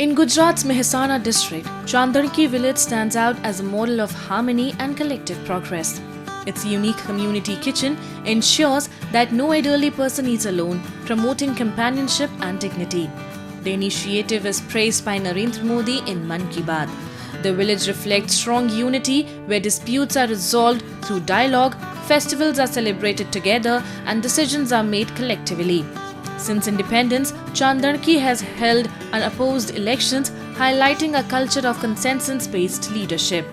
In Gujarat's Mehsana district, Chandarki village stands out as a model of harmony and collective progress. Its unique community kitchen ensures that no elderly person eats alone, promoting companionship and dignity. The initiative is praised by Narendra Modi in Mann Ki Baat. The village reflects strong unity where disputes are resolved through dialogue, festivals are celebrated together, and decisions are made collectively. Since independence, Chandarki has held unopposed elections, highlighting a culture of consensus-based leadership.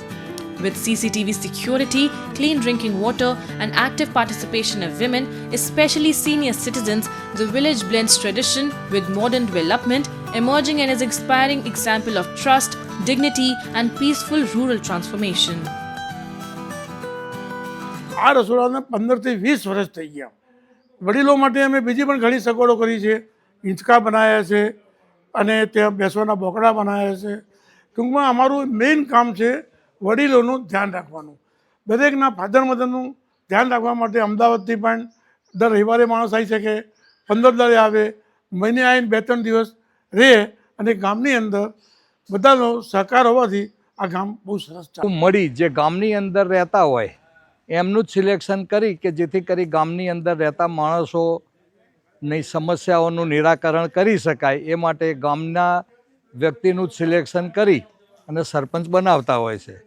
With CCTV security, clean drinking water, and active participation of women, especially senior citizens, the village blends tradition with modern development, emerging as an inspiring example of trust, dignity, and peaceful rural transformation. આ રસોડાને 15થી 20 વર્ષ થઈ ગયા. વડીલો માટે અમે બીજી પણ ઘણી સગવડો કરી છે. હિંચકા બનાવ્યા છે અને ત્યાં બેસવાના બોકડા બનાવ્યા છે. ટૂંકમાં અમારું મેઇન કામ છે વડીલોનું ધ્યાન રાખવાનું. દરેકના ફાધર મધરનું ધ્યાન રાખવા માટે અમદાવાદથી પણ દર રવિવારે માણસ આવી શકે, 15 દાડે આવે, મહિને આવીને 2-3 દિવસ રહે અને ગામની અંદર બધાનો સહકાર હોવાથી આ ગામ બહુ સરસ ચાલે. મળી જે ગામની અંદર રહેતા હોય એમનું જ સિલેક્શન કરી કે જેથી કરી ગામની અંદર રહેતા માણસોની સમસ્યાઓનું નિરાકરણ કરી શકાય એ માટે ગામના વ્યક્તિનું જ સિલેક્શન કરી અને સરપંચ બનાવતા હોય છે.